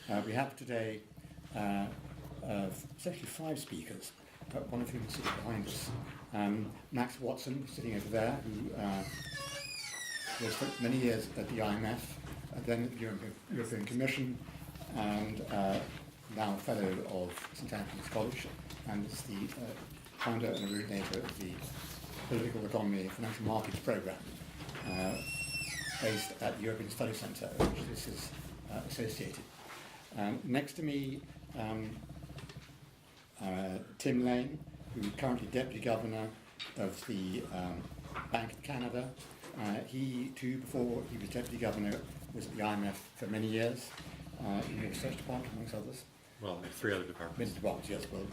We have today essentially 5 speakers, one of whom is sitting behind us. Max Watson, sitting over there, who was for many years at the IMF, then at the European Commission, and now a fellow of St Anthony's College, and is the founder and originator of the Political Economy and Financial Markets Programme, based at the European Study Centre, which this is associated. Next to me, Tim Lane, who is currently Deputy Governor of the Bank of Canada. He too, before he was Deputy Governor, was at the IMF for many years, in the Research Department, amongst others. Well, 3 other departments. Many departments, yes, well.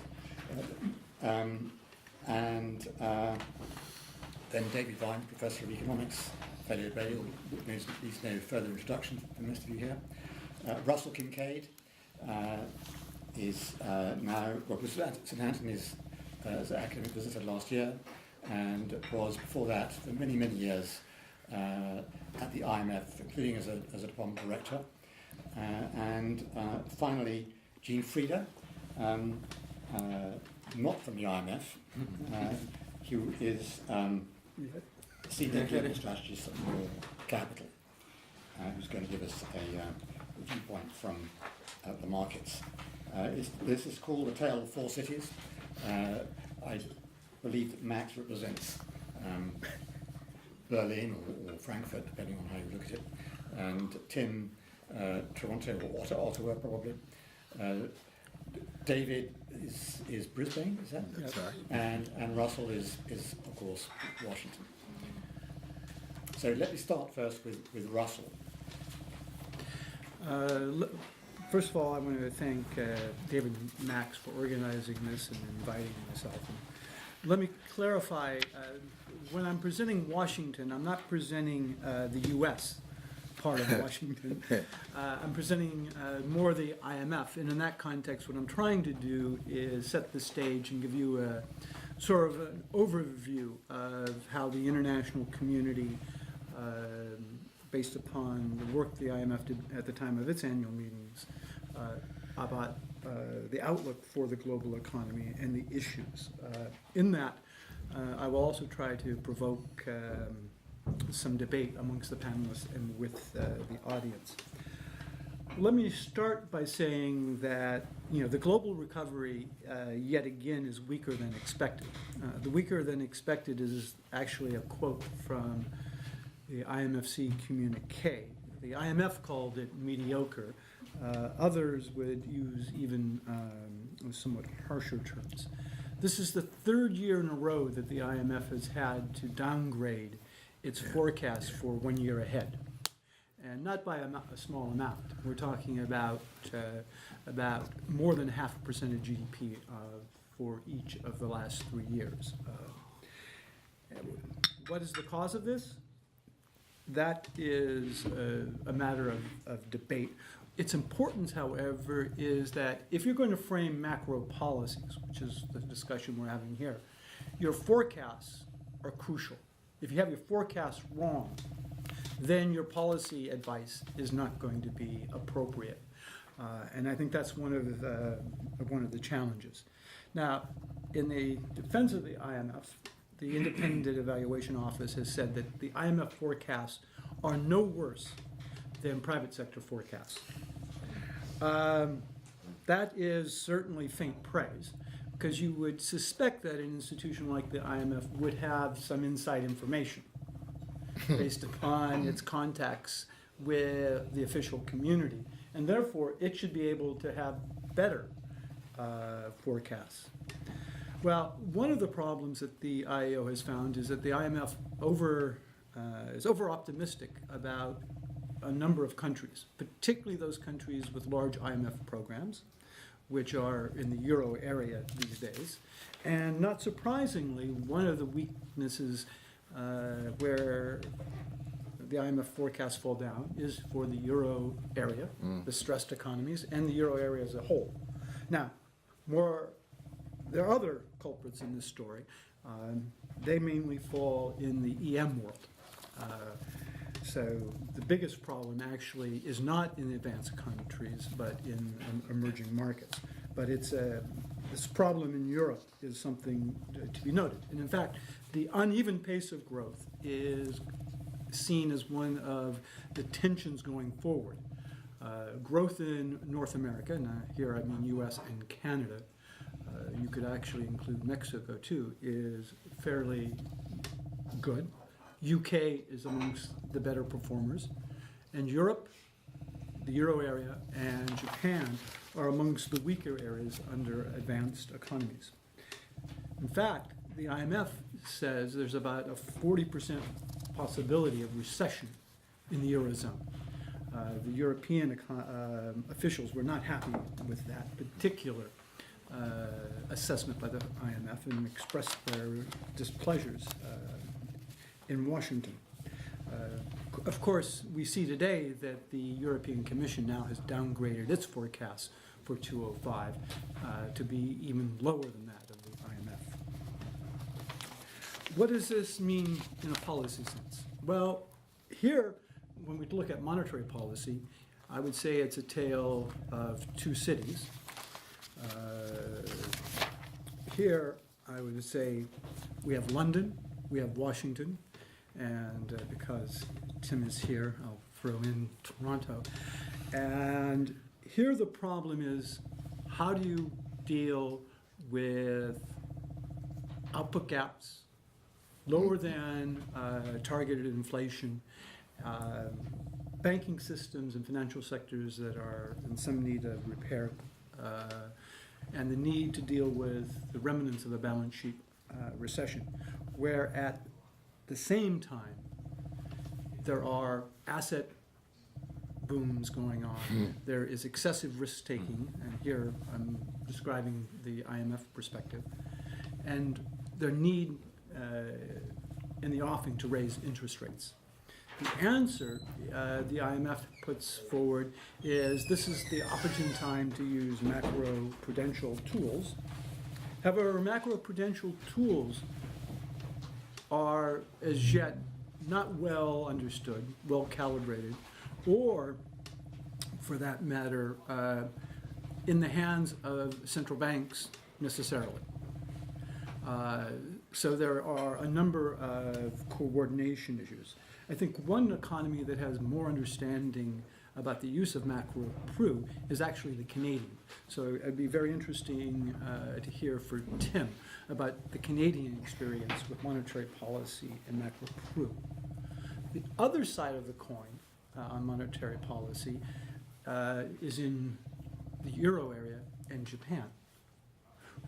Then David Vine, Professor of Economics, fellow at Balliol, needs no further introduction from most of you here. Russell Kincaid is now, well, was at St Anthony's as an academic visitor last year, and was before that for many, many years at the IMF, including as a department director. And finally, Jean Frieda, not from the IMF, who is senior global strategist at Moore Capital, who's going to give us a viewpoint from the markets. This is called A Tale of Four Cities. I believe that Max represents Berlin or Frankfurt, depending on how you look at it, and Tim, Toronto or Ottawa probably. David is Brisbane, is that? That's right. And Russell is of course Washington. So let me start first with Russell. First of all, I want to thank David and Max for organizing this and inviting myself. And let me clarify, when I'm presenting Washington, I'm not presenting the U.S. part of Washington. I'm presenting more the IMF, and in that context, what I'm trying to do is set the stage and give you a sort of an overview of how the international community, based upon the work the IMF did at the time of its annual meetings, about the outlook for the global economy and the issues. In that, I will also try to provoke some debate amongst the panelists and with the audience. Let me start by saying that the global recovery yet again is weaker than expected. The weaker than expected is actually a quote from the IMFC communique. The IMF called it mediocre. Others would use even somewhat harsher terms. This is the 3rd year in a row that the IMF has had to downgrade its forecast for 1 year ahead, and not by a small amount. We're talking about more than 0.5% of GDP for each of the last 3 years. What is the cause of this? That is a matter of debate. Its importance, however, is that if you're going to frame macro policies, which is the discussion we're having here, your forecasts are crucial. If you have your forecasts wrong, then your policy advice is not going to be appropriate. And I think that's one of the challenges. Now, in the defense of the IMF, the Independent Evaluation Office has said that the IMF forecasts are no worse than private sector forecasts. That is certainly faint praise, because you would suspect that an institution like the IMF would have some inside information based upon its contacts with the official community, and therefore it should be able to have better forecasts. Well, one of the problems that the IEO has found is that the IMF is over-optimistic about a number of countries, particularly those countries with large IMF programs, which are in the euro area these days. And not surprisingly, one of the weaknesses where the IMF forecasts fall down is for the euro area, the stressed economies, and the euro area as a whole. Now, there are other culprits in this story. They mainly fall in the EM world. So the biggest problem actually is not in the advanced countries, but in emerging markets. But this problem in Europe is something to be noted. And in fact, the uneven pace of growth is seen as one of the tensions going forward. Growth in North America, and here I mean US and Canada, you could actually include Mexico too, is fairly good. UK is amongst the better performers. And Europe, the Euro area, and Japan are amongst the weaker areas under advanced economies. In fact, the IMF says there's about a 40% possibility of recession in the Eurozone. The European officials were not happy with that particular assessment by the IMF and expressed their displeasures in Washington. Of course, we see today that the European Commission now has downgraded its forecast for 2005 to be even lower than that of the IMF. What does this mean in a policy sense? Well, here, when we look at monetary policy, I would say it's a tale of two cities. Here, I would say we have London, we have Washington, and because Tim is here, I'll throw in Toronto. And here the problem is, how do you deal with output gaps, lower than targeted inflation, banking systems and financial sectors that are in some need of repair, and the need to deal with the remnants of a balance sheet recession, where at the same time there are asset booms going on. There is excessive risk-taking, and here I'm describing the IMF perspective, and their need in the offing to raise interest rates. The answer the IMF puts forward is this is the opportune time to use macro-prudential tools. However, macro-prudential tools are as yet not well understood, well calibrated, or, for that matter, in the hands of central banks necessarily. So there are a number of coordination issues. I think one economy that has more understanding about the use of macro-pru is actually the Canadian. So it'd be very interesting to hear for Tim about the Canadian experience with monetary policy and macro-pru. The other side of the coin on monetary policy is in the Euro area and Japan,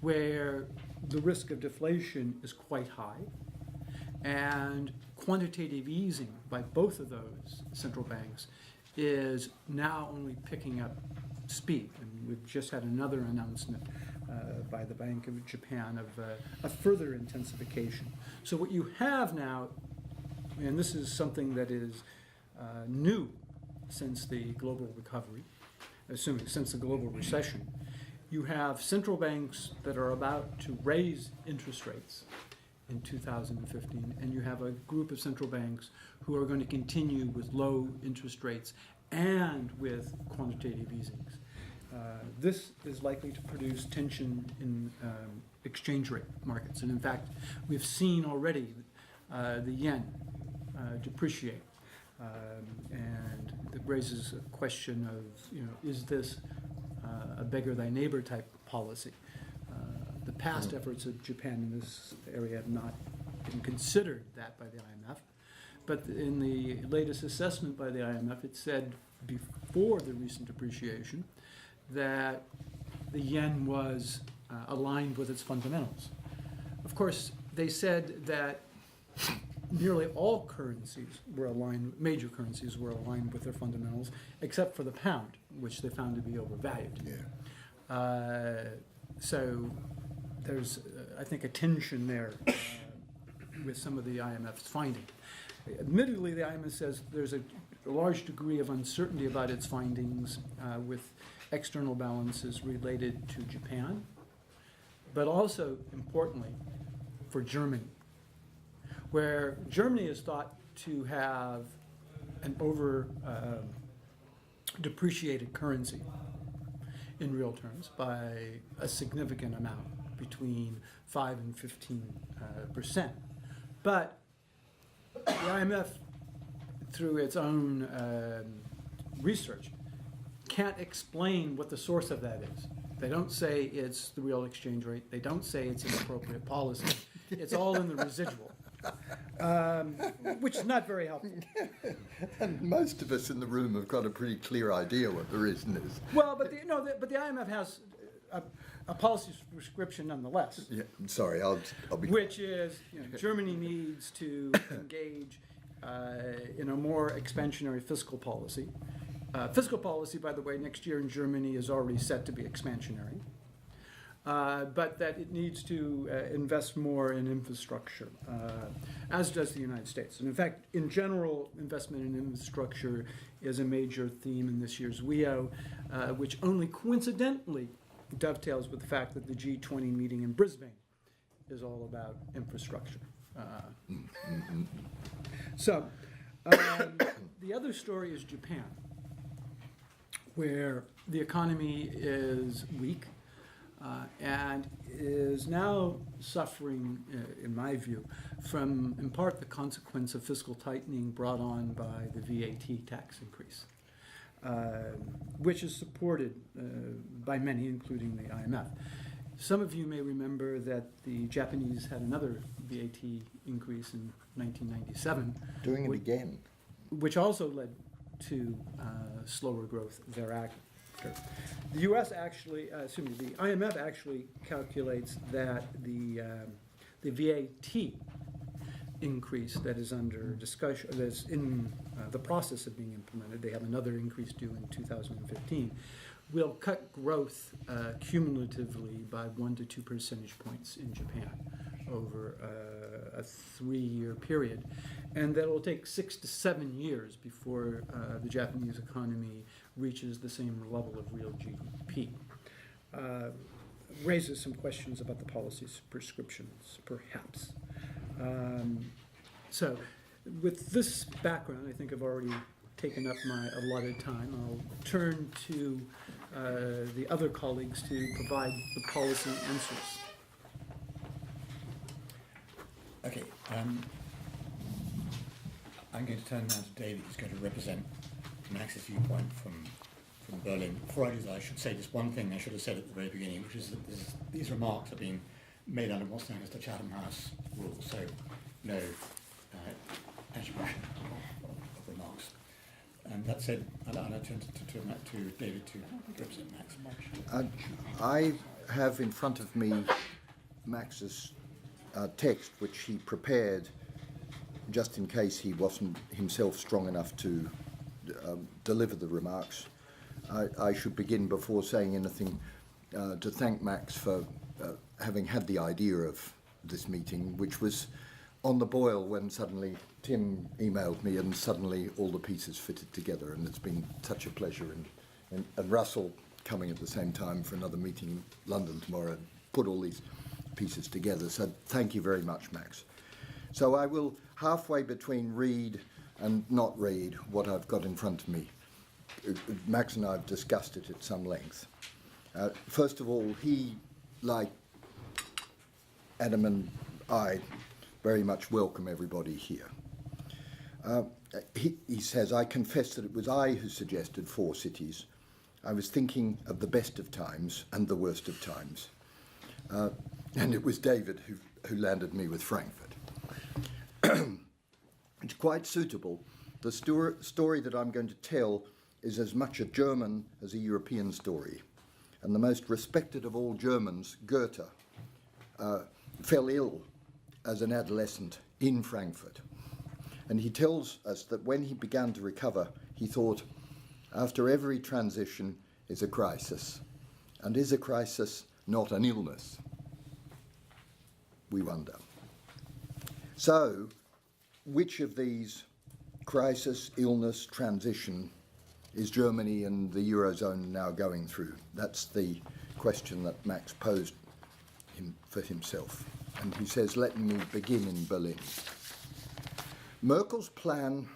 where the risk of deflation is quite high, and quantitative easing by both of those central banks is now only picking up speed. And we've just had another announcement by the Bank of Japan of a further intensification. So what you have now, and this is something that is new since the global recovery, since the global recession, you have central banks that are about to raise interest rates in 2015, and you have a group of central banks who are going to continue with low interest rates and with quantitative easings. This is likely to produce tension in exchange rate markets, and in fact, we've seen already the yen depreciate, and it raises a question of, is this a beggar thy neighbor type policy? The past efforts of Japan in this area have not been considered that by the IMF, but in the latest assessment by the IMF, it said before the recent depreciation that the yen was aligned with its fundamentals. Of course, they said that nearly all currencies were aligned, major currencies were aligned with their fundamentals, except for the pound, which they found to be overvalued. Yeah. So there's, I think, a tension there with some of the IMF's finding. Admittedly, the IMF says there's a large degree of uncertainty about its findings with external balances related to Japan, but also, importantly, for Germany, where Germany is thought to have an over depreciated currency in real terms by a significant amount, between 5 and 15%. But the IMF, through its own research, can't explain what the source of that is. They don't say it's the real exchange rate. They don't say it's inappropriate policy. It's all in the residual, which is not very helpful. And most of us in the room have got a pretty clear idea what the reason is. Well, but the IMF has a policy prescription nonetheless. Yeah, I'm sorry, I'll be... Which is, Germany needs to engage in a more expansionary fiscal policy. Fiscal policy, by the way, next year in Germany is already set to be expansionary. But that it needs to invest more in infrastructure, as does the United States. And in fact, in general, investment in infrastructure is a major theme in this year's WEO, which only coincidentally dovetails with the fact that the G20 meeting in Brisbane is all about infrastructure. So, the other story is Japan, where the economy is weak and is now suffering, in my view, from, in part, the consequence of fiscal tightening brought on by the VAT tax increase, which is supported by many, including the IMF. Some of you may remember that the Japanese had another VAT increase in 1997. Doing it again. Which also led to slower growth thereafter. The U.S. actually, the IMF actually calculates that the VAT increase that is under discussion, that's in the process of being implemented, they have another increase due in 2015, will cut growth cumulatively by 1 to 2 percentage points in Japan over a 3-year period. And that will take 6 to 7 years before the Japanese economy reaches the same level of real GDP. Raises some questions about the policy's prescriptions, perhaps. So with this background, I think I've already taken up my allotted time. I'll turn to the other colleagues to provide the policy answers. Okay, I'm going to turn now to David, who's going to represent Max's viewpoint from Berlin. Before I do that, I should say just one thing I should have said at the very beginning, which is that these remarks are being made under what's known as the Chatham House rule, so no attribution of remarks. And that said, I'll turn to David to represent Max. I have in front of me Max's text, which he prepared just in case he wasn't himself strong enough to deliver the remarks. I should begin before saying anything to thank Max for having had the idea of this meeting, which was on the boil when suddenly Tim emailed me and suddenly all the pieces fitted together, and it's been such a pleasure. And Russell coming at the same time for another meeting in London tomorrow put all these pieces together. So thank you very much, Max. So I will halfway between read and not read what I've got in front of me. Max and I have discussed it at some length. First of all, he, like Adam and I, very much welcome everybody here. He says, I confess that it was I who suggested 4 cities. I was thinking of the best of times and the worst of times. And it was David who landed me with Frankfurt. It's quite suitable. The story that I'm going to tell is as much a German as a European story. And the most respected of all Germans, Goethe, fell ill as an adolescent in Frankfurt. And he tells us that when he began to recover, he thought, after every transition is a crisis. And is a crisis not an illness? We wonder. So, which of these crisis, illness, transition is Germany and the Eurozone now going through? That's the question that Max posed for himself. And he says, let me begin in Berlin. Merkel's plan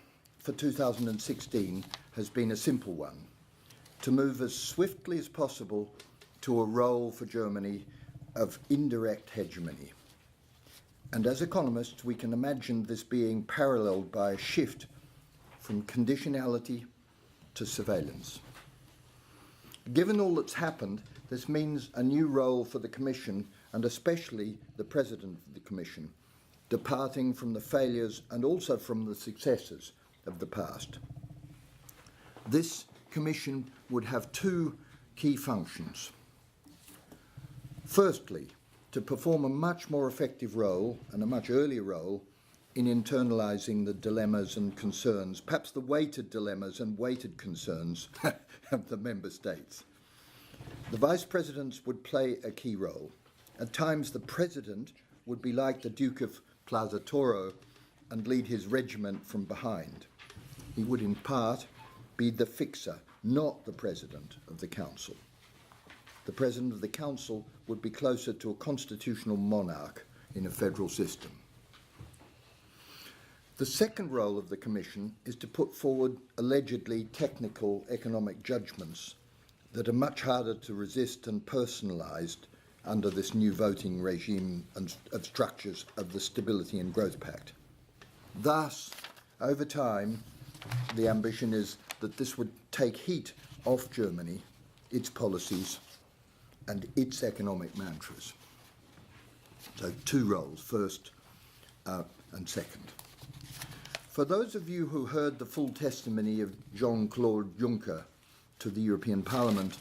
for 2016 has been a simple one: to move as swiftly as possible to a role for Germany of indirect hegemony. And as economists, we can imagine this being paralleled by a shift from conditionality to surveillance. Given all that's happened, this means a new role for the Commission, and especially the President of the Commission, departing from the failures and also from the successes of the past. This Commission would have two key functions. Firstly, to perform a much more effective role, and a much earlier role, in internalising the dilemmas and concerns, perhaps the weighted dilemmas and weighted concerns of the Member States. The Vice Presidents would play a key role. At times, the President would be like the Duke of Plaza Toro and lead his regiment from behind. He would, in part, be the fixer, not the President of the Council. The President of the Council would be closer to a constitutional monarch in a federal system. The second role of the Commission is to put forward allegedly technical economic judgments that are much harder to resist and personalised under this new voting regime and of structures of the Stability and Growth Pact. Thus, over time, the ambition is that this would take heat off Germany, its policies, and its economic mantras. So two roles, first and second. For those of you who heard the full testimony of Jean-Claude Juncker to the European Parliament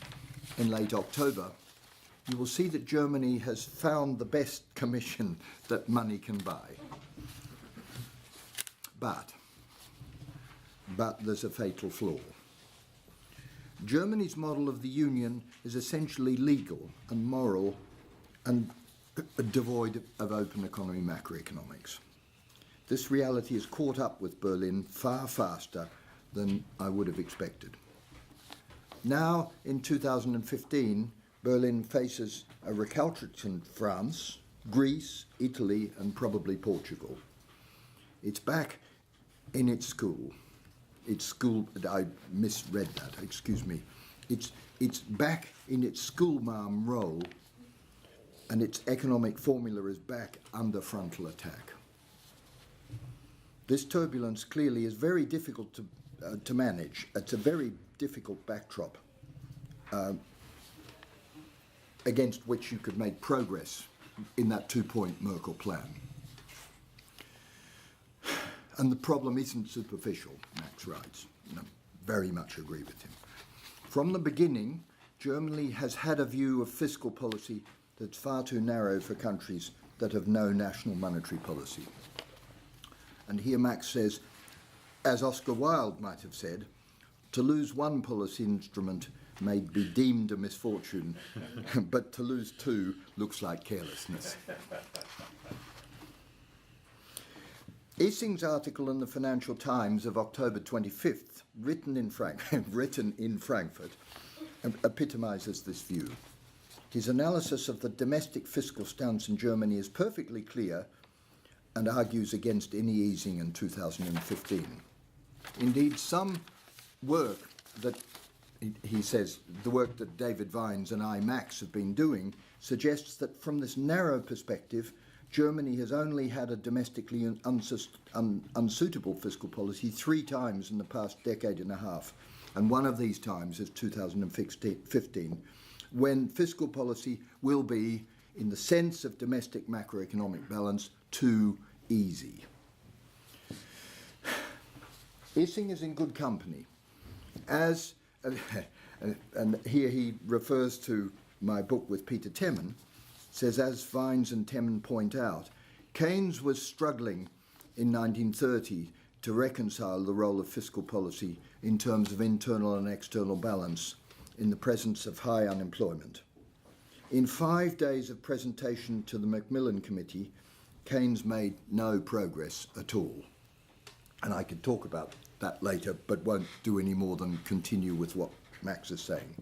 in late October, you will see that Germany has found the best commission that money can buy. But there's a fatal flaw. Germany's model of the Union is essentially legal and moral and devoid of open economy macroeconomics. This reality has caught up with Berlin far faster than I would have expected. Now, in 2015, Berlin faces a recalcitrant France, Greece, Italy, and probably Portugal. It's back in its school. I misread that, excuse me. It's back in its schoolmarm role, and its economic formula is back under frontal attack. This turbulence clearly is very difficult to manage. It's a very difficult backdrop against which you could make progress in that two-point Merkel plan. And the problem isn't superficial, Max writes. I very much agree with him. From the beginning, Germany has had a view of fiscal policy that's far too narrow for countries that have no national monetary policy. And here Max says, as Oscar Wilde might have said, to lose one policy instrument may be deemed a misfortune, but to lose two looks like carelessness. Ising's article in the Financial Times of October 25th, written in Frankfurt, epitomises this view. His analysis of the domestic fiscal stance in Germany is perfectly clear and argues against any easing in 2015. Indeed, some work that, he says, the work that David Vines and I, Max, have been doing suggests that from this narrow perspective, Germany has only had a domestically unsuitable fiscal policy 3 times in the past decade and a half. And one of these times is 2015, when fiscal policy will be, in the sense of domestic macroeconomic balance, too easy. Ising is in good company. As, and here he refers to my book with Peter Temmen, says, as Vines and Temmen point out, Keynes was struggling in 1930 to reconcile the role of fiscal policy in terms of internal and external balance in the presence of high unemployment. In 5 days of presentation to the Macmillan Committee, Keynes made no progress at all. And I could talk about that later, but won't do any more than continue with what Max is saying.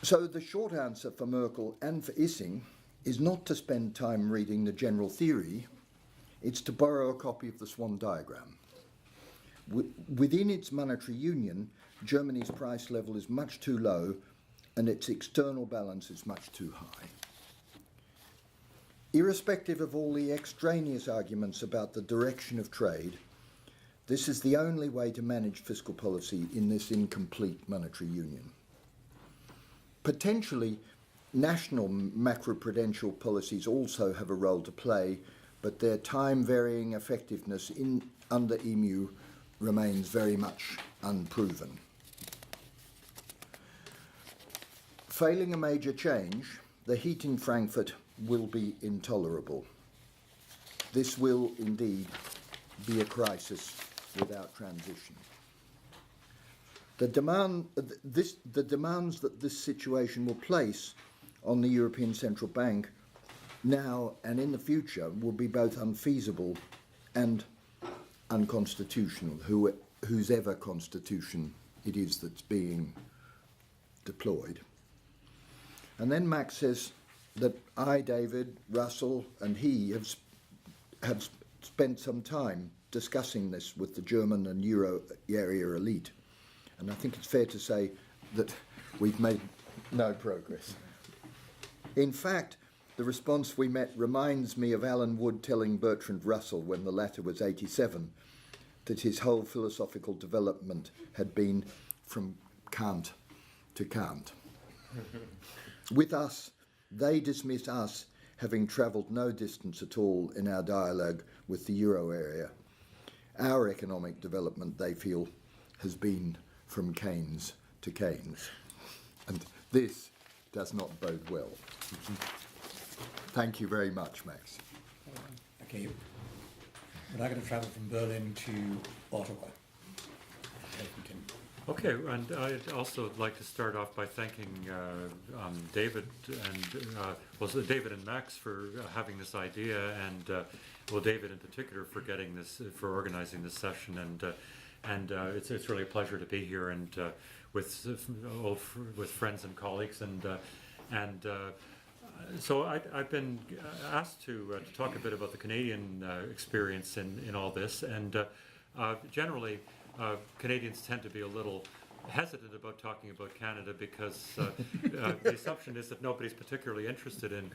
So the short answer for Merkel and for Ising is not to spend time reading the general theory, it's to borrow a copy of the Swan diagram. Within its monetary union, Germany's price level is much too low and its external balance is much too high. Irrespective of all the extraneous arguments about the direction of trade, this is the only way to manage fiscal policy in this incomplete monetary union. Potentially, national macroprudential policies also have a role to play, but their time-varying effectiveness under EMU remains very much unproven. Failing a major change, the heat in Frankfurt will be intolerable. This will indeed be a crisis without transition. The demands that this situation will place on the European Central Bank now and in the future will be both unfeasible and unconstitutional, whose ever constitution it is that's being deployed. And then Max says that I, David, Russell and he have spent some time discussing this with the German and Euro area elite. And I think it's fair to say that we've made no progress. In fact, the response we met reminds me of Alan Wood telling Bertrand Russell when the latter was 87 that his whole philosophical development had been from Kant to Kant. With us, they dismiss us having travelled no distance at all in our dialogue with the Euro area. Our economic development, they feel, has been from Keynes to Keynes. And this does not bode well. Thank you very much, Max. Okay, we're now going to travel from Berlin to Ottawa. Okay, and I'd also like to start off by thanking David and David and Max for having this idea, and David in particular for for organizing this session, and it's really a pleasure to be here and with friends and colleagues, and so I've been asked to talk a bit about the Canadian experience in all this, and generally. Canadians tend to be a little hesitant about talking about Canada because the assumption is that nobody's particularly interested in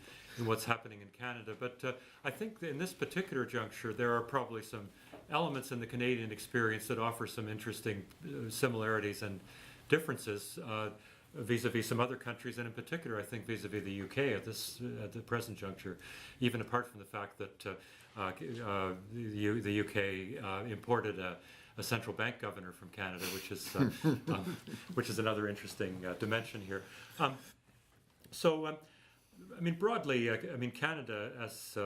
what's happening in Canada. But I think that in this particular juncture, there are probably some elements in the Canadian experience that offer some interesting similarities and differences vis-a-vis some other countries, and in particular, I think vis-a-vis the UK at the present juncture, even apart from the fact that the UK imported a central bank governor from Canada, which is another interesting dimension here. So, I mean, broadly, Canada, as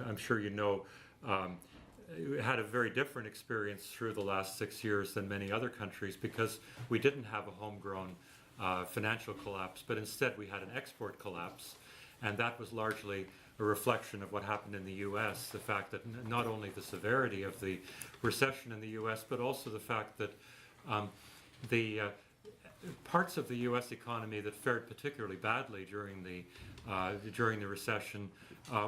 I'm sure you know, had a very different experience through the last 6 years than many other countries because we didn't have a homegrown financial collapse, but instead we had an export collapse, and that was largely a reflection of what happened in the U.S., the fact that not only the severity of the recession in the U.S., but also the fact that the parts of the U.S. economy that fared particularly badly during the recession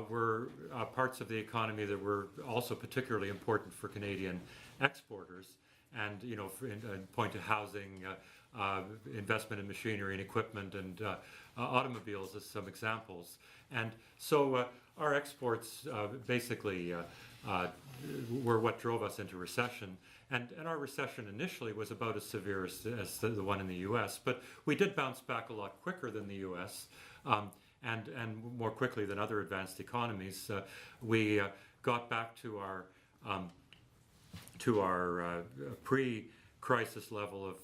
were parts of the economy that were also particularly important for Canadian exporters, and in point to housing, investment in machinery and equipment, and automobiles as some examples. And so our exports basically were what drove us into recession. And our recession initially was about as severe as the one in the U.S., but we did bounce back a lot quicker than the U.S. And more quickly than other advanced economies. We got back to our pre-crisis level of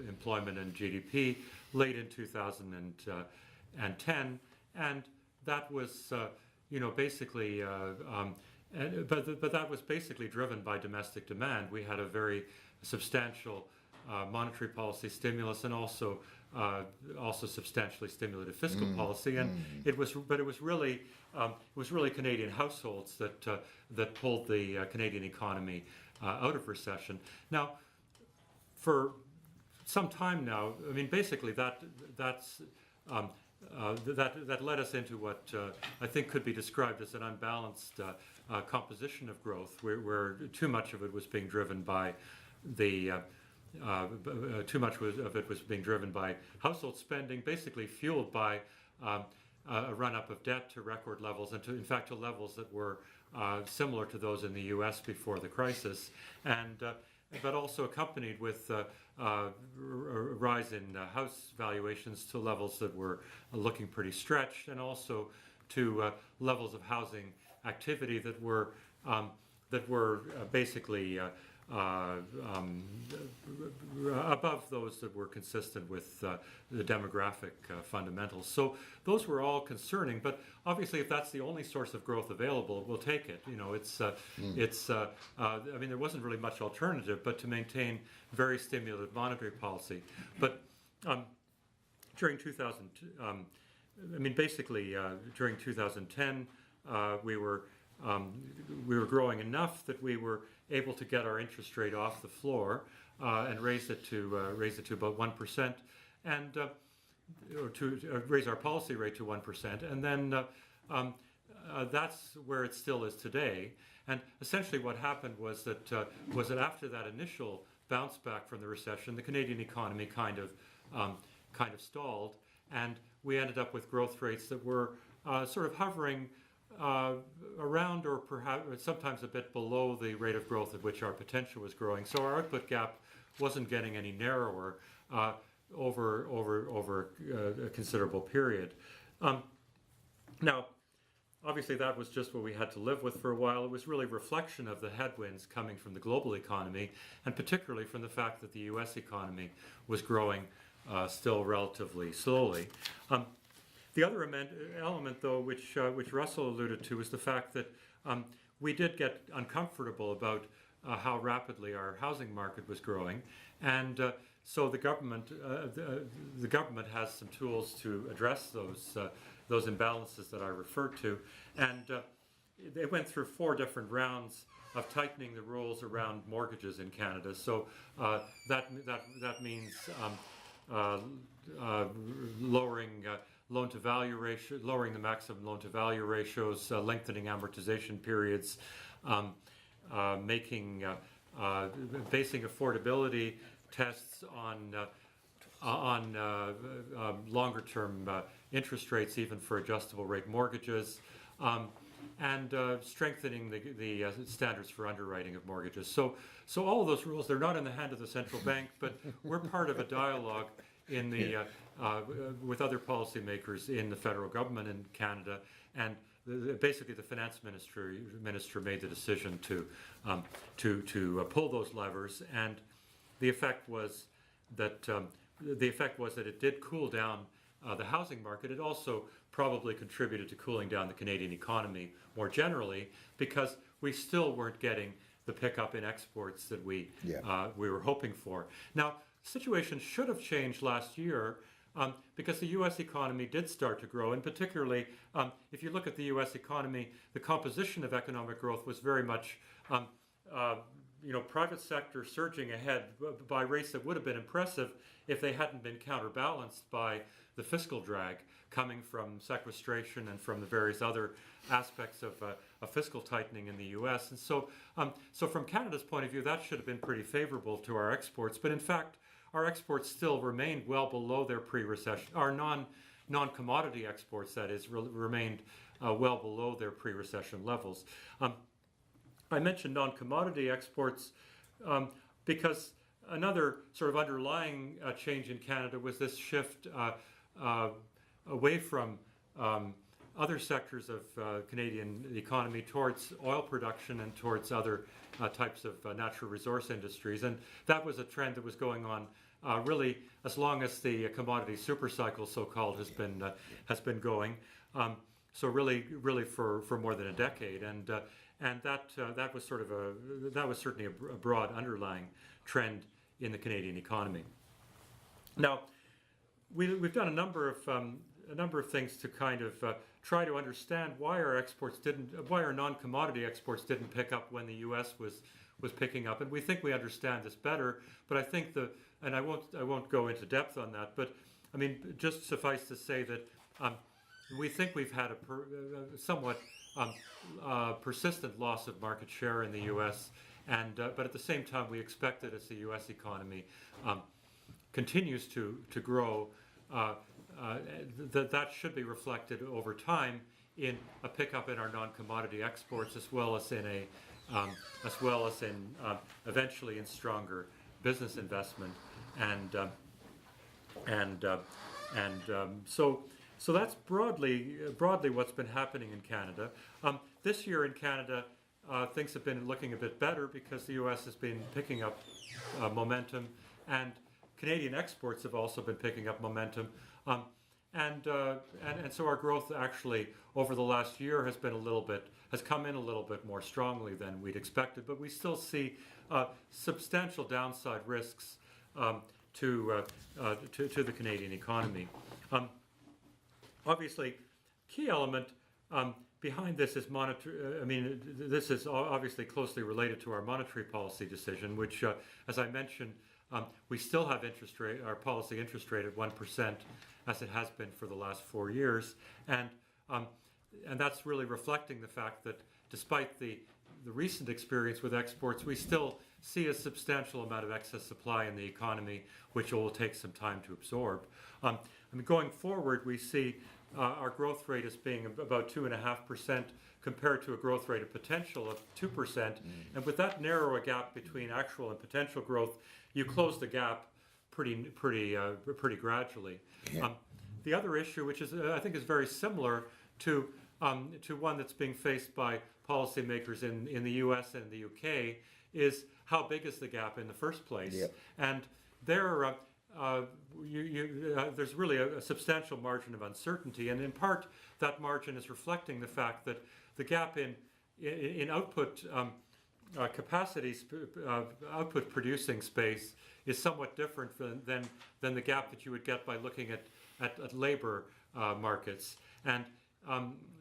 employment and GDP late in 2010, and that was basically. But that was basically driven by domestic demand. We had a very substantial monetary policy stimulus, and also substantially stimulative fiscal policy. And it was really Canadian households that pulled the Canadian economy out of recession. Now, for some time now, I mean, basically that's that led us into what I think could be described as an unbalanced composition of growth, where too much of it was being driven by the of it was being driven by household spending, basically fueled by a run-up of debt to record levels, and in fact to levels that were similar to those in the U.S. before the crisis, and but also accompanied with a rise in house valuations to levels that were looking pretty stretched, and also to levels of housing activity that were basically above those that were consistent with the demographic fundamentals. So those were all concerning, but obviously if that's the only source of growth available, we'll take it. You know, I mean, there wasn't really much alternative but to maintain very stimulative monetary policy. But during 2000, during 2010, we were growing enough that we were able to get our interest rate off the floor and raise it to about 1%, and or to raise our policy rate to 1%, and then that's where it still is today. And essentially, what happened was that after that initial bounce back from the recession, the Canadian economy kind of stalled, and we ended up with growth rates that were sort of hovering around, or perhaps sometimes a bit below, the rate of growth at which our potential was growing. So our output gap wasn't getting any narrower over a considerable period. Now, obviously, that was just what we had to live with for a while. It was really a reflection of the headwinds coming from the global economy, and particularly from the fact that the U.S. economy was growing still relatively slowly. The other element, though, which Russell alluded to, is the fact that we did get uncomfortable about how rapidly our housing market was growing, and so the government has some tools to address those imbalances that I referred to, and they went through 4 different rounds of tightening the rules around mortgages in Canada. So that means lowering loan-to-value ratio, lowering the maximum loan-to-value ratios, lengthening amortization periods, basing affordability tests on longer-term interest rates, even for adjustable rate mortgages, and strengthening the standards for underwriting of mortgages. So all of those rules, they're not in the hand of the central bank, but we're part of a dialogue in the with other policymakers in the federal government in Canada, and basically the finance minister made the decision to pull those levers, and the effect was that it did cool down the housing market. It also probably contributed to cooling down the Canadian economy more generally, because we still weren't getting the pickup in exports that we were hoping for. Now, the situation should have changed last year, because the U.S. economy did start to grow, and particularly if you look at the U.S. economy, the composition of economic growth was very much private sector surging ahead by rates that would have been impressive if they hadn't been counterbalanced by the fiscal drag coming from sequestration and from the various other aspects of fiscal tightening in the U.S. And so from Canada's point of view, that should have been pretty favorable to our exports. But in fact, our exports still remained well below their pre-recession. Our non-commodity exports, that is, remained well below their pre-recession levels. I mentioned non-commodity exports because another sort of underlying change in Canada was this shift away from other sectors of Canadian economy towards oil production and towards other types of natural resource industries, and that was a trend that was going on really as long as the commodity supercycle, so-called, has been going. So really for more than a decade, and that was certainly a broad underlying trend in the Canadian economy. Now, we've done a number of things to kind of try to understand why our non-commodity exports didn't pick up when the U.S. was picking up, and we think we understand this better. But I think and I won't go into depth on that, but I mean, just suffice to say that we think we've had a somewhat persistent loss of market share in the U.S., but at the same time, we expect that as the U.S. economy continues to grow, that should be reflected over time in a pickup in our non-commodity exports, as well as in eventually in stronger business investment, so that's broadly what's been happening in Canada. This year in Canada, things have been looking a bit better because the U.S. has been picking up momentum, and Canadian exports have also been picking up momentum. And so our growth actually over the last year has come in a little bit more strongly than we'd expected, but we still see substantial downside risks to the Canadian economy. Obviously, key element behind this is this is obviously closely related to our monetary policy decision, which, as I mentioned, we still have our policy interest rate at 1%, as it has been for the last 4 years, and that's really reflecting the fact that despite the recent experience with exports, we still see a substantial amount of excess supply in the economy, which will take some time to absorb. Going forward, we see our growth rate as being about 2.5% compared to a growth rate of potential of 2%. And with that narrow a gap between actual and potential growth, you close the gap pretty gradually. Yeah. The other issue, which is I think is very similar to one that's being faced by policymakers in the U.S. and the UK, is how big is the gap in the first place? Yep. And there, there's really a substantial margin of uncertainty, and in part that margin is reflecting the fact that the gap in output capacities, output producing space, is somewhat different than the gap that you would get by looking at labor markets. And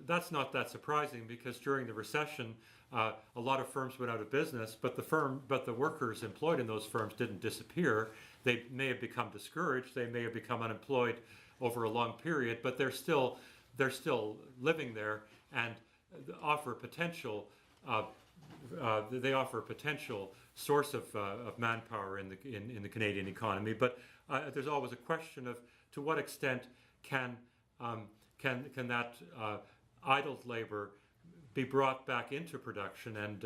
that's not that surprising, because during the recession, a lot of firms went out of business, but the workers employed in those firms didn't disappear. They may have become discouraged. They may have become unemployed over a long period, but they're still living there and offer potential. They offer a potential source of manpower in the Canadian economy. But there's always a question of to what extent can that idled labor be brought back into production and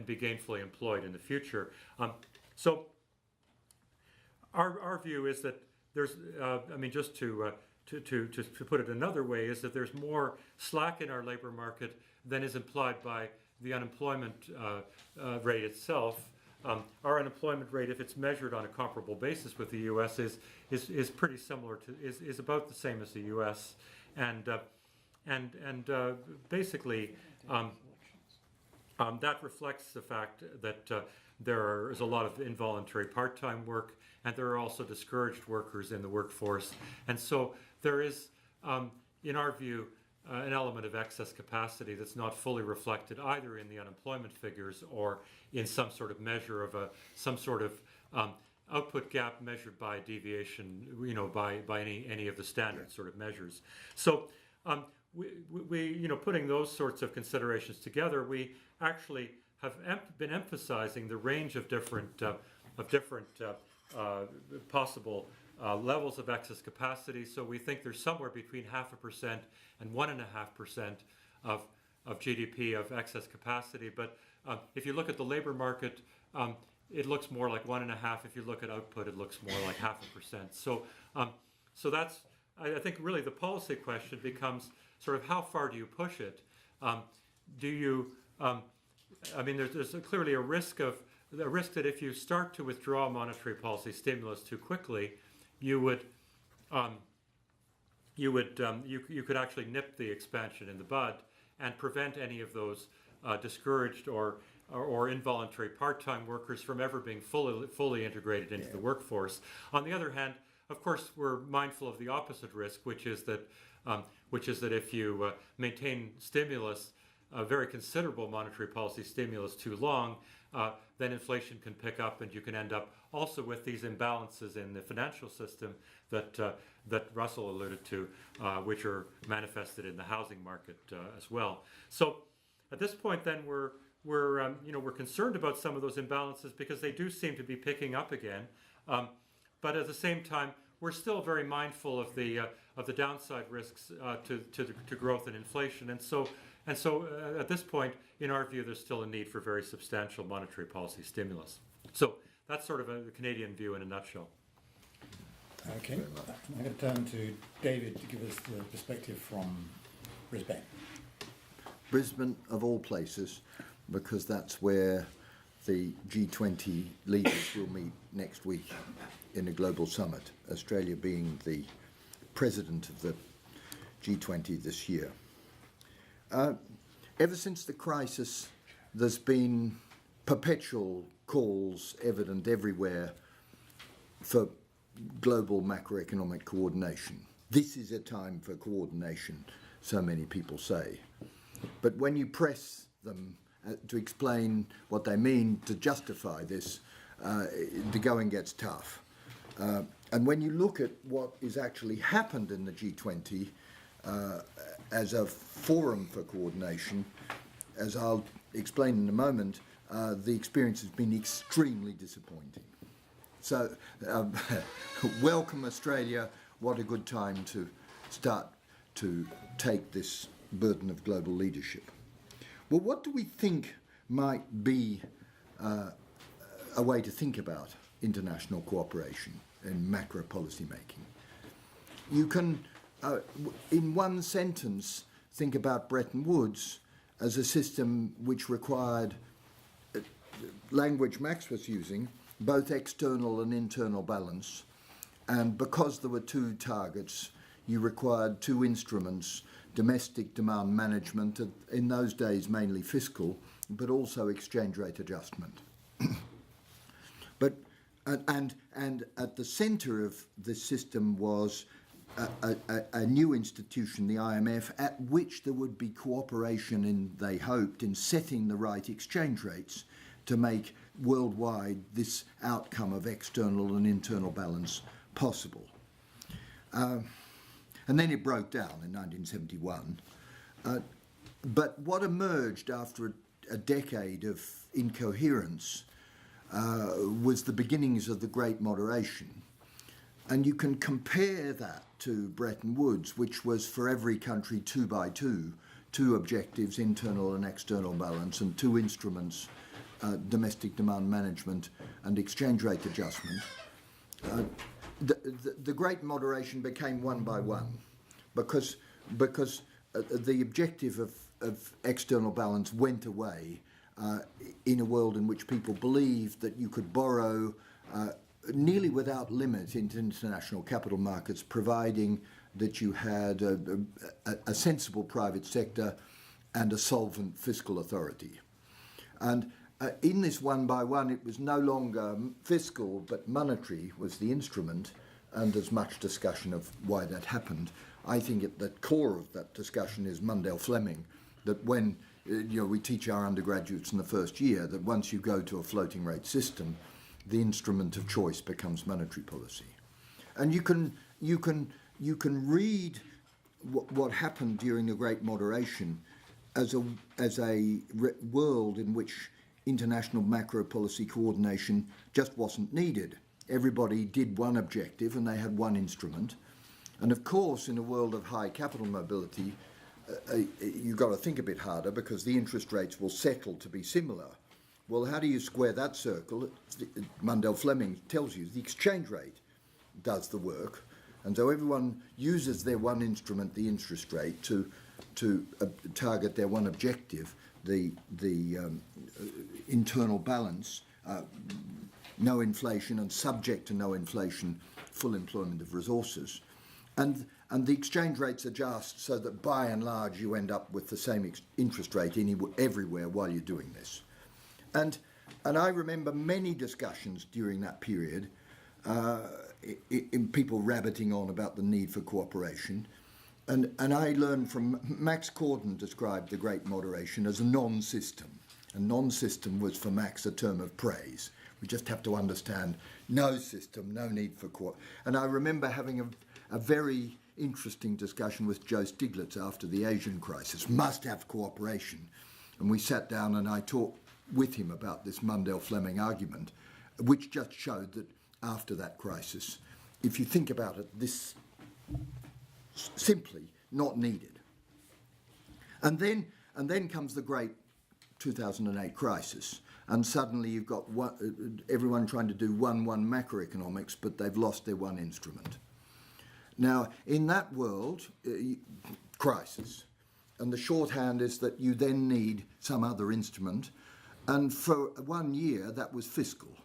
be gainfully employed in the future. So our view is that there's, just to put it another way, is that there's more slack in our labor market than is implied by the unemployment rate itself. Our unemployment rate, if it's measured on a comparable basis with the U.S., is pretty similar is about the same as the U.S. And basically that reflects the fact that there is a lot of involuntary part-time work, and there are also discouraged workers in the workforce. And so there is, in our view, an element of excess capacity that's not fully reflected either in the unemployment figures or in some sort of measure of some sort of output gap measured by deviation, by any of the standard sort of measures. So we putting those sorts of considerations together, we actually have been emphasizing the range of different possible levels of excess capacity. So we think there's somewhere between 0.5% and 1.5% of GDP of excess capacity. But if you look at the labor market, it looks more like 1.5%. If you look at output, it looks more like 0.5%. So that's, I think, really the policy question becomes sort of how far do you push it? There's clearly a risk that if you start to withdraw monetary policy stimulus too quickly, you could actually nip the expansion in the bud and prevent any of those discouraged or involuntary part-time workers from ever being fully integrated into the workforce. On the other hand, of course, we're mindful of the opposite risk, which is that if you maintain stimulus a very considerable monetary policy stimulus too long, then inflation can pick up, and you can end up also with these imbalances in the financial system that Russell alluded to, which are manifested in the housing market as well. So at this point, then we're concerned about some of those imbalances because they do seem to be picking up again. But at the same time, we're still very mindful of the downside risks to growth and inflation, and so at this point, in our view, there's still a need for very substantial monetary policy stimulus. So that's sort of the Canadian view in a nutshell. Okay, I'm going to turn to David to give us the perspective from Brisbane. Brisbane, of all places, because that's where the G20 leaders will meet next week in a global summit, Australia being the president of the G20 this year. Ever since the crisis, there's been perpetual calls evident everywhere for global macroeconomic coordination. This is a time for coordination, so many people say. But when you press them to explain what they mean to justify this, the going gets tough. And when you look at what is actually happened in the G20 as a forum for coordination, as I'll explain in a moment, the experience has been extremely disappointing. So, welcome Australia. What a good time to start to take this burden of global leadership. Well, what do we think might be a way to think about international cooperation and macro policy making? You can, in one sentence, think about Bretton Woods as a system which required, language Max was using, both external and internal balance. And because there were two targets, you required two instruments: domestic demand management, in those days mainly fiscal, but also exchange rate adjustment. And at the centre of this system was a new institution, the IMF, at which there would be cooperation in, they hoped, in setting the right exchange rates to make worldwide this outcome of external and internal balance possible. And then it broke down in 1971. But what emerged after a decade of incoherence was the beginnings of the Great Moderation. And you can compare that to Bretton Woods, which was for every country two by two objectives, internal and external balance, and two instruments, domestic demand management and exchange rate adjustment. The Great Moderation became one by one because the objective of external balance went away in a world in which people believed that you could borrow nearly without limit into international capital markets, providing that you had a sensible private sector and a solvent fiscal authority. And in this one by one, it was no longer fiscal, but monetary was the instrument, and there's much discussion of why that happened. I think at the core of that discussion is Mundell-Fleming, that when we teach our undergraduates in the first year that once you go to a floating rate system, the instrument of choice becomes monetary policy. And you can read what happened during the Great Moderation as a world in which international macro policy coordination just wasn't needed. Everybody did one objective and they had one instrument. And of course, in a world of high capital mobility, you've got to think a bit harder because the interest rates will settle to be similar. Well, how do you square that circle? Mundell-Fleming tells you the exchange rate does the work. And so everyone uses their one instrument, the interest rate, to target their one objective, the internal balance, no inflation and subject to no inflation, full employment of resources. And the exchange rates adjust so that by and large you end up with the same interest rate everywhere while you're doing this. And I remember many discussions during that period in people rabbiting on about the need for cooperation. and I learned from Max Corden described the Great Moderation as a non-system. A non-system was for Max a term of praise. We just have to understand no system, no need for And I remember having a very interesting discussion with Joe Stiglitz after the Asian crisis. Must have cooperation. And we sat down and I talked with him about this Mundell-Fleming argument, which just showed that after that crisis, if you think about it, this simply not needed. And then comes the great 2008 crisis, and suddenly you've got everyone trying to do one macroeconomics, but they've lost their one instrument. Now, in that world, crisis, and the shorthand is that you then need some other instrument, and for 1 year that was fiscal.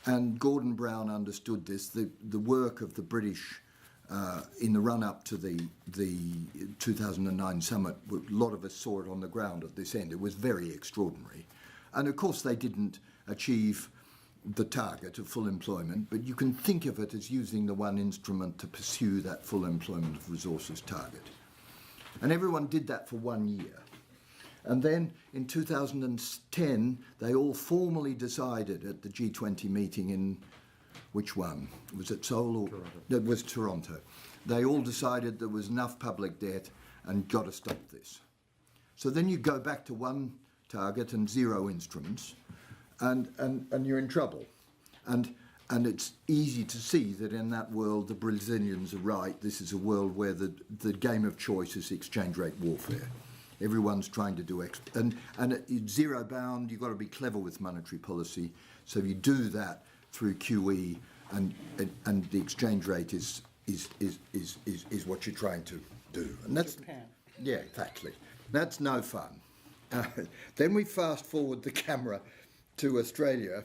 And Gordon Brown understood this. The work of the British in the run-up to the 2009 summit, a lot of us saw it on the ground at this end. It was very extraordinary. And of course they didn't achieve the target of full employment, but you can think of it as using the one instrument to pursue that full employment of resources target. And everyone did that for 1 year. And then in 2010, they all formally decided at the G20 meeting in, which one? Was it Seoul or? Toronto. It was Toronto. They all decided there was enough public debt and got to stop this. So then you go back to one target and zero instruments, and you're in trouble. And it's easy to see that in that world the Brazilians are right. This is a world where the game of choice is exchange rate warfare. Everyone's trying to do and at zero bound, you've got to be clever with monetary policy. So you do that through QE, and the exchange rate is what you're trying to do. And that's Japan. Yeah, exactly. That's no fun. Then we fast forward the camera to Australia,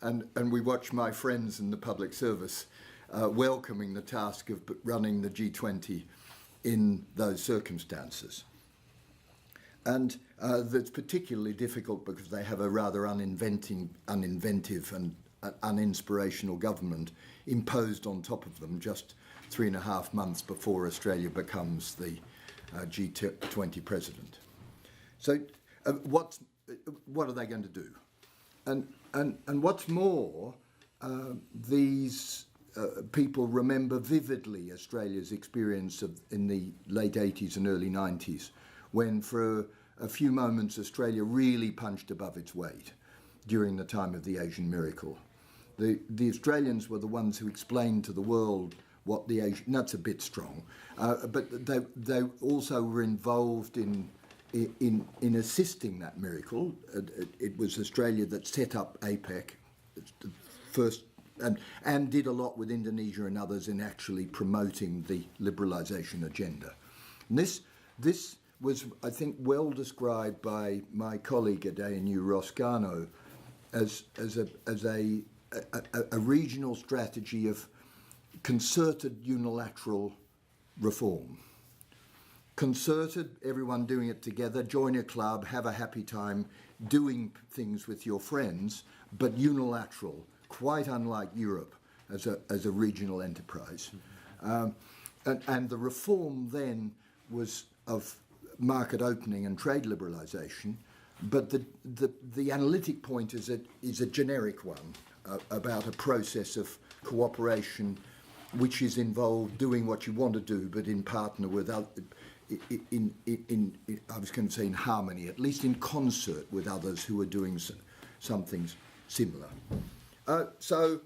and we watch my friends in the public service welcoming the task of running the G20 in those circumstances. And that's particularly difficult because they have a rather uninventive and uninspirational government imposed on top of them just 3.5 months before Australia becomes the G20 president. So what are they going to do? And what's more, these people remember vividly Australia's experience in the late 80s and early 90s, when for a few moments Australia really punched above its weight during the time of the Asian miracle. The Australians were the ones who explained to the world what the Asian... That's a bit strong, but they also were involved in assisting that miracle. It was Australia that set up APEC first, and did a lot with Indonesia and others in actually promoting the liberalisation agenda. And this was, I think, well described by my colleague at ANU, Ross Garnaut, as a regional strategy of concerted unilateral reform. Concerted, everyone doing it together, join a club, have a happy time, doing things with your friends, but unilateral, quite unlike Europe as a regional enterprise. And the reform then was of market opening and trade liberalisation, but the analytic point is a generic one about a process of cooperation which is involved doing what you want to do, but in partner with I was going to say in harmony, at least in concert with others who are doing something similar. So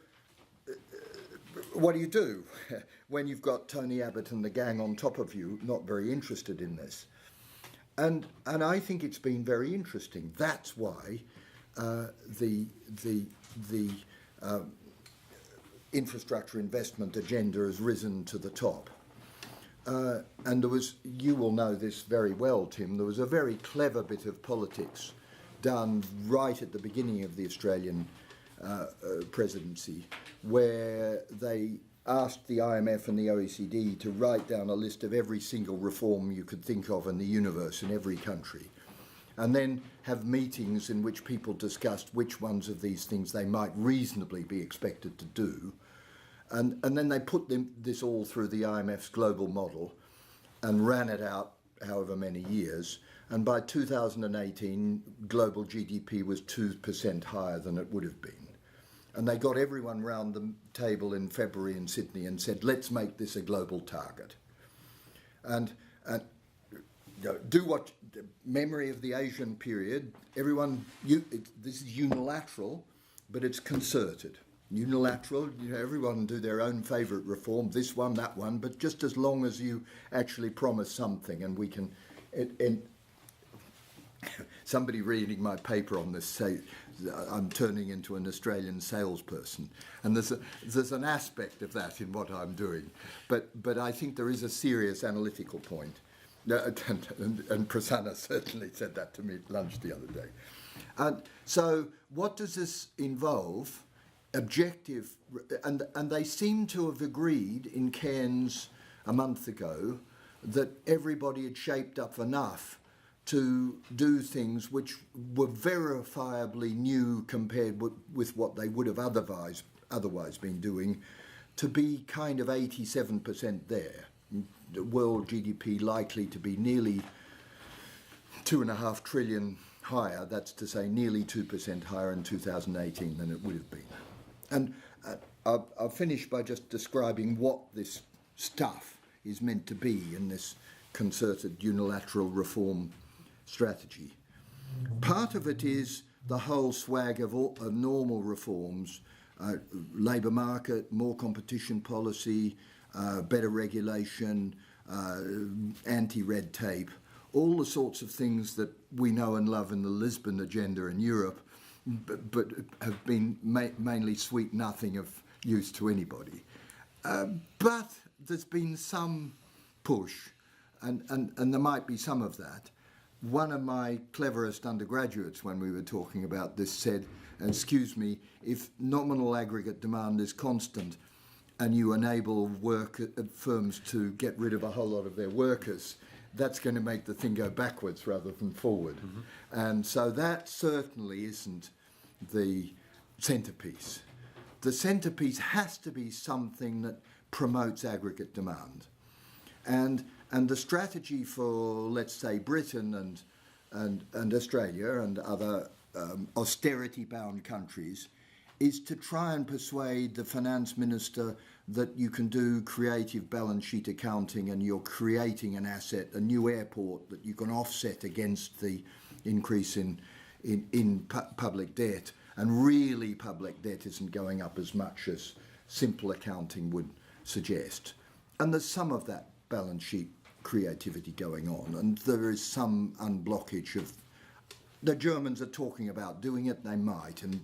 what do you do when you've got Tony Abbott and the gang on top of you, not very interested in this? And I think it's been very interesting. That's why the infrastructure investment agenda has risen to the top. And there was, you will know this very well, Tim, there was a very clever bit of politics done right at the beginning of the Australian presidency, where they asked the IMF and the OECD to write down a list of every single reform you could think of in the universe in every country, and then have meetings in which people discussed which ones of these things they might reasonably be expected to do. And then they put this all through the IMF's global model, and ran it out however many years. And by 2018, global GDP was 2% higher than it would have been. And they got everyone round the table in February in Sydney and said, let's make this a global target. And do what, memory of the Asian period, everyone, this is unilateral, but it's concerted. Unilateral, everyone do their own favourite reform, this one, that one, but just as long as you actually promise something, and we can... Somebody reading my paper on this say I'm turning into an Australian salesperson, and there's an aspect of that in what I'm doing, but I think there is a serious analytical point, and Prasanna certainly said that to me at lunch the other day. And so what does this involve? Objective, and they seem to have agreed in Cairns a month ago that everybody had shaped up enough to do things which were verifiably new compared with what they would have otherwise been doing, to be kind of 87% there. The world GDP likely to be nearly 2.5 trillion higher, that's to say nearly 2% higher in 2018 than it would have been. And I'll finish by just describing what this stuff is meant to be in this concerted unilateral reform strategy. Part of it is the whole swag of normal reforms, labour market, more competition policy, better regulation, anti-red tape, all the sorts of things that we know and love in the Lisbon agenda in Europe, but have been mainly sweet nothing of use to anybody. But there's been some push, and there might be some of that. One of my cleverest undergraduates, when we were talking about this, said, excuse me, if nominal aggregate demand is constant and you enable firms to get rid of a whole lot of their workers, that's going to make the thing go backwards rather than forward. Mm-hmm. And so that certainly isn't the centrepiece. The centrepiece has to be something that promotes aggregate demand. And the strategy for, let's say, Britain and Australia and other austerity-bound countries is to try and persuade the finance minister that you can do creative balance sheet accounting and you're creating an asset, a new airport that you can offset against the increase in public debt. And really public debt isn't going up as much as simple accounting would suggest. And there's some of that balance sheet creativity going on, and there is some unblockage of... The Germans are talking about doing it, they might, and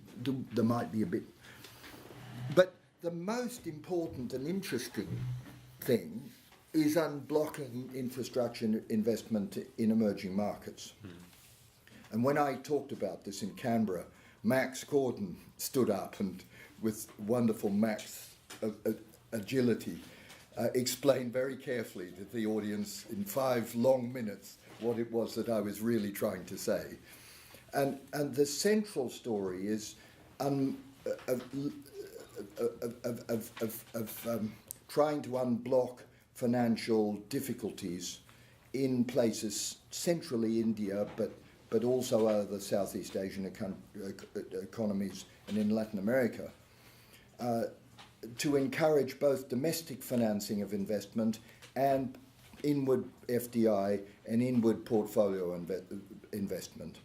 there might be a bit... But the most important and interesting thing is unblocking infrastructure investment in emerging markets. And when I talked about this in Canberra, Max Corden stood up and, with wonderful Max agility, explained very carefully to the audience in 5 long minutes what it was that I was really trying to say. And the central story is trying to unblock financial difficulties in places, centrally India, but also other Southeast Asian economies and in Latin America, to encourage both domestic financing of investment and inward FDI and inward portfolio investment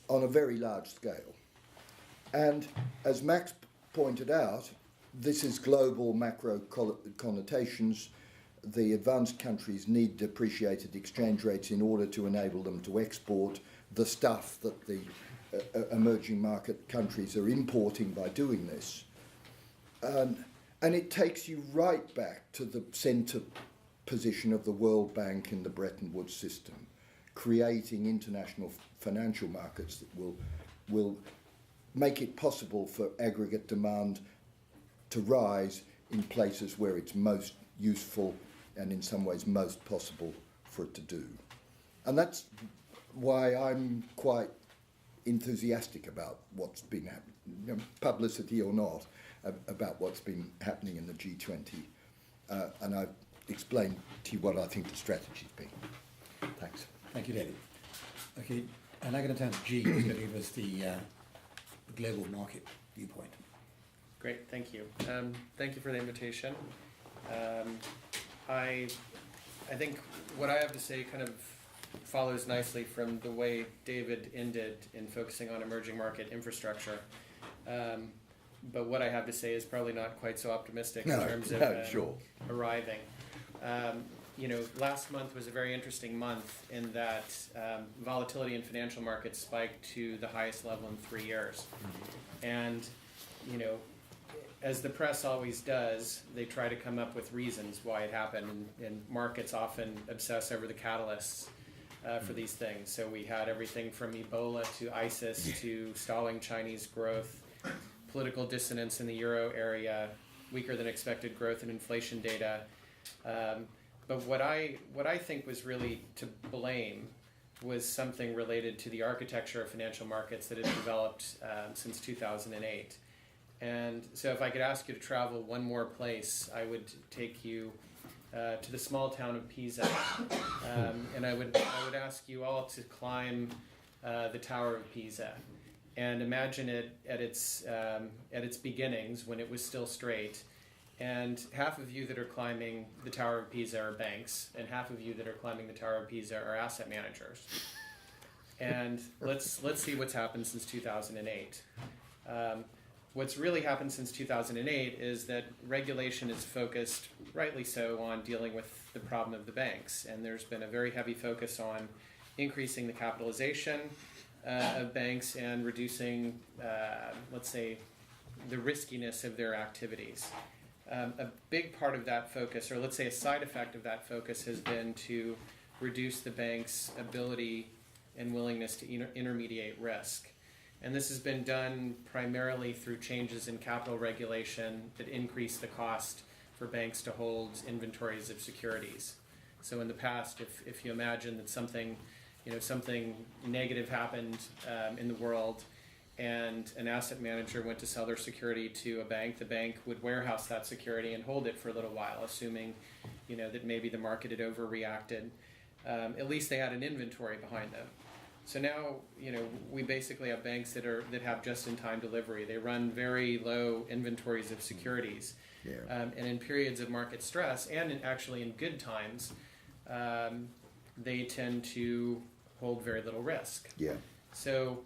on a very large scale. And as Max pointed out, this is global macro connotations. The advanced countries need depreciated exchange rates in order to enable them to export the stuff that the emerging market countries are importing by doing this. And it takes you right back to the centre position of the World Bank in the Bretton Woods system, creating international financial markets that will make it possible for aggregate demand to rise in places where it's most useful and in some ways most possible for it to do. And that's why I'm quite enthusiastic about what's been happening, publicity or not, about what's been happening in the G20. And I've explained to what I think the strategy's been. Thanks. Thank you, David. Okay, and I'm going to turn to G, who's going to give us the global market viewpoint. Great, thank you. Thank you for the invitation. I think what I have to say kind of follows nicely from the way David ended in focusing on emerging market infrastructure. But what I have to say is probably not quite so optimistic in terms of arriving. Last month was a very interesting month in that volatility in financial markets spiked to the highest level in 3 years. And, as the press always does, they try to come up with reasons why it happened, and markets often obsess over the catalysts for these things. So we had everything from Ebola to ISIS to stalling Chinese growth, political dissonance in the euro area, weaker than expected growth in inflation data. But what I think was really to blame was something related to the architecture of financial markets that had developed since 2008. And so if I could ask you to travel one more place, I would take you to the small town of Pisa. And I would ask you all to climb the Tower of Pisa and imagine it at its beginnings when it was still straight. And half of you that are climbing the Tower of Pisa are banks, and half of you that are climbing the Tower of Pisa are asset managers. And let's see what's happened since 2008. What's really happened since 2008 is that regulation is focused, rightly so, on dealing with the problem of the banks. And there's been a very heavy focus on increasing the capitalization of banks and reducing, let's say, the riskiness of their activities. A big part of that focus, or let's say a side effect of that focus, has been to reduce the bank's ability and willingness to intermediate risk. And this has been done primarily through changes in capital regulation that increase the cost for banks to hold inventories of securities. So in the past, if you imagine that something negative happened in the world, and an asset manager went to sell their security to a bank, the bank would warehouse that security and hold it for a little while, assuming, that maybe the market had overreacted. At least they had an inventory behind them. So now, we basically have banks that have just-in-time delivery. They run very low inventories of securities, and in periods of market stress, and actually in good times, they tend to hold very little risk. Yeah. So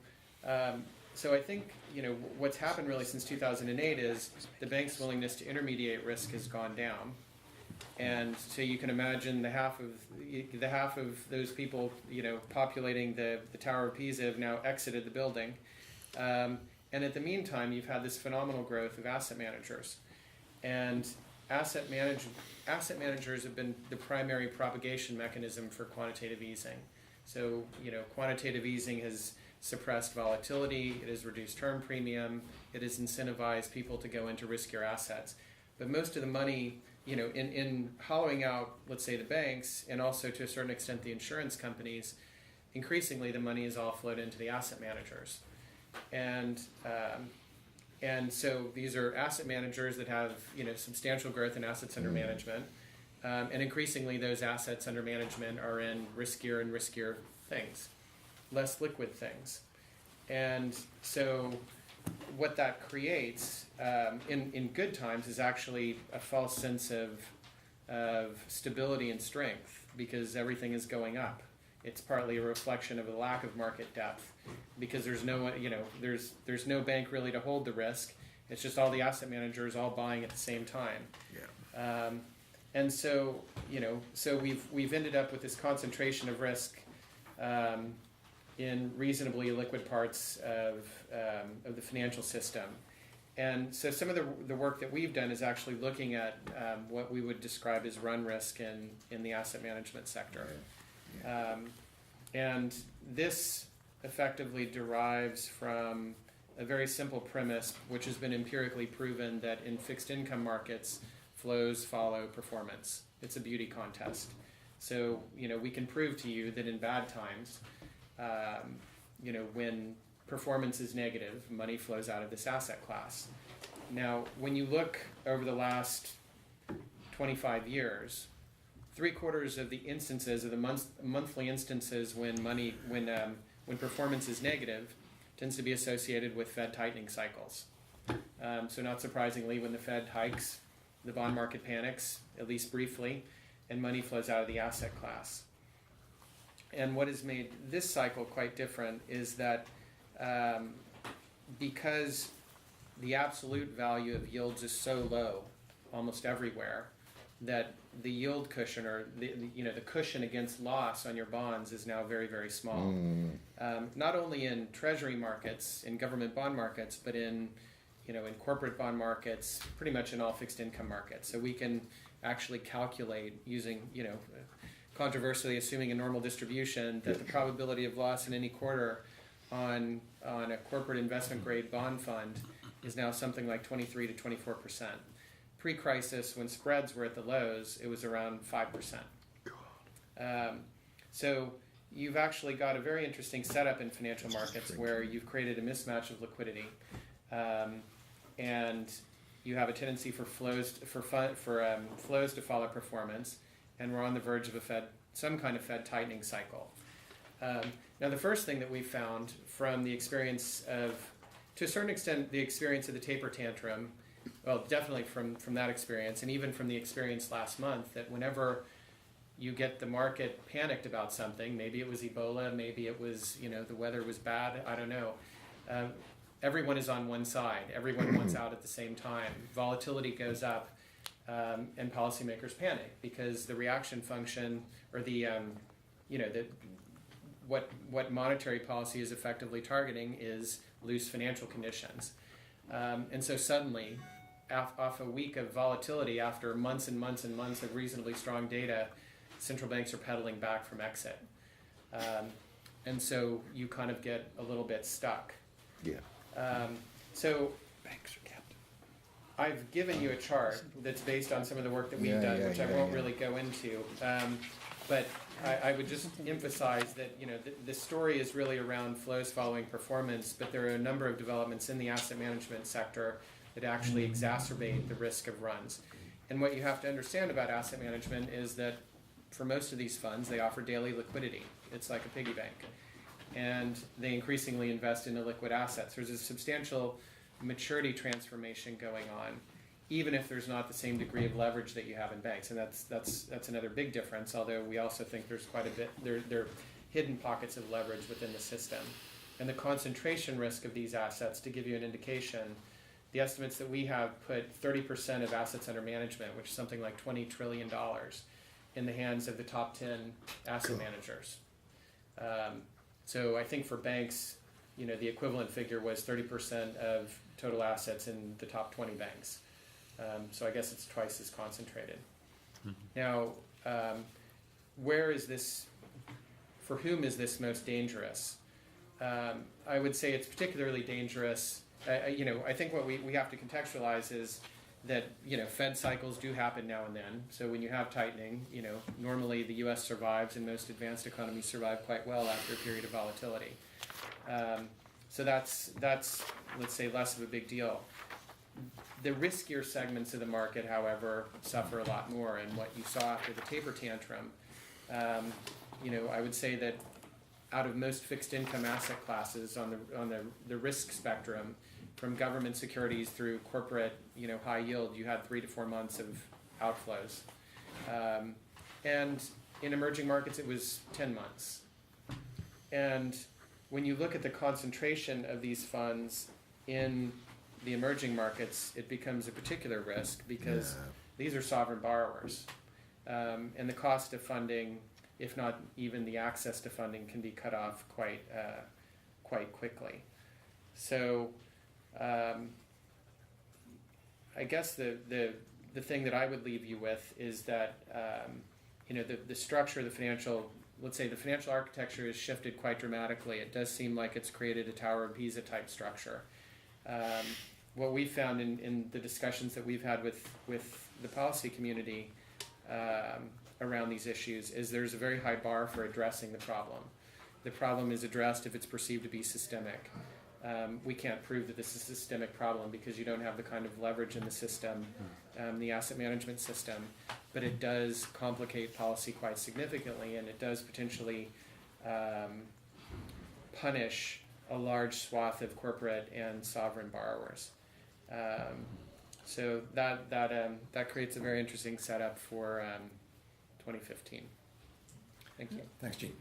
I think, what's happened really since 2008 is the bank's willingness to intermediate risk has gone down. And so you can imagine the half of those people, populating the Tower of Pisa have now exited the building. And at the meantime, you've had this phenomenal growth of asset managers. And asset managers have been the primary propagation mechanism for quantitative easing. So, quantitative easing has suppressed volatility, it has reduced term premium, it has incentivized people to go into riskier assets. But most of the money, in hollowing out, let's say, the banks, and also to a certain extent the insurance companies, increasingly the money is all flowed into the asset managers. And so these are asset managers that have, substantial growth in assets under management. And increasingly those assets under management are in riskier and riskier things, less liquid things. And so what that creates in good times is actually a false sense of stability and strength, because everything is going up. It's partly a reflection of a lack of market depth, because there's no there's no bank really to hold the risk. It's just all the asset managers all buying at the same time. Yeah. And so so we've ended up with this concentration of risk in reasonably liquid parts of the financial system. And so some of the work that we've done is actually looking at what we would describe as run risk in the asset management sector. And this effectively derives from a very simple premise, which has been empirically proven, that in fixed income markets, flows follow performance. It's a beauty contest. So, we can prove to you that in bad times, when performance is negative, money flows out of this asset class. Now, when you look over the last 25 years, 3/4 of the instances, of the monthly instances when performance is negative, tends to be associated with Fed tightening cycles. So not surprisingly, when the Fed hikes, the bond market panics, at least briefly, and money flows out of the asset class. And what has made this cycle quite different is that because the absolute value of yields is so low almost everywhere, that the yield cushion, or the cushion against loss on your bonds, is now very, very small. Not only in treasury markets, in government bond markets, but in corporate bond markets, pretty much in all fixed income markets. So we can actually calculate using, controversially assuming a normal distribution, that the probability of loss in any quarter on a corporate investment grade bond fund is now something like 23 to 24%. Pre-crisis, when spreads were at the lows, it was around 5%. So you've actually got a very interesting setup in financial markets where you've created a mismatch of liquidity, and you have a tendency for flows to follow performance, and we're on the verge of some kind of Fed tightening cycle. Now, the first thing that we found from the experience of, to a certain extent, the experience of the taper tantrum, well, definitely from that experience, and even from the experience last month, that whenever you get the market panicked about something, maybe it was Ebola, maybe it was, the weather was bad, I don't know, everyone is on one side. Everyone wants out at the same time. Volatility goes up, and policymakers panic because the reaction function, or what monetary policy is effectively targeting is loose financial conditions. And so suddenly, off a week of volatility, after months and months and months of reasonably strong data, central banks are pedaling back from exit. And so you kind of get a little bit stuck. Yeah. So Banks are kept. I've given you a chart that's based on some of the work that we've Yeah, done, yeah, which I yeah, won't yeah. really go into. But I would just emphasize that the story is really around flows following performance, but there are a number of developments in the asset management sector that actually exacerbate the risk of runs. And what you have to understand about asset management is that for most of these funds, they offer daily liquidity. It's like a piggy bank. And they increasingly invest in illiquid assets. There's a substantial maturity transformation going on, even if there's not the same degree of leverage that you have in banks. And that's another big difference, although we also think there's quite a bit, there are hidden pockets of leverage within the system. And the concentration risk of these assets, to give you an indication, the estimates that we have put 30% of assets under management, which is something like $20 trillion, in the hands of the top 10 asset managers. So I think for banks, the equivalent figure was 30% of total assets in the top 20 banks. So I guess it's twice as concentrated. Now, where is this, for whom is this most dangerous? I would say it's particularly dangerous. I think what we have to contextualize is that, Fed cycles do happen now and then. So when you have tightening, normally the US survives, and most advanced economies survive quite well after a period of volatility. So that's, let's say, less of a big deal. The riskier segments of the market, however, suffer a lot more. And what you saw after the taper tantrum, I would say that out of most fixed income asset classes on the risk spectrum, from government securities through corporate, high yield, you had 3 to 4 months of outflows. And in emerging markets, it was 10 months. And when you look at the concentration of these funds in the emerging markets, it becomes a particular risk because these are sovereign borrowers. And the cost of funding, if not even the access to funding, can be cut off quite quickly. So I guess the thing that I would leave you with is that the structure of the financial, let's say the financial architecture has shifted quite dramatically. It does seem like it's created a Tower of Pisa type structure. What we found in the discussions that we've had with the policy community around these issues is there's a very high bar for addressing the problem. The problem is addressed if it's perceived to be systemic. we can't prove that this is a systemic problem because you don't have the kind of leverage in the system, the asset management system, but it does complicate policy quite significantly, and it does potentially punish a large swath of corporate and sovereign borrowers. So that creates a very interesting setup for 2015. Thank you. Thanks, Gene.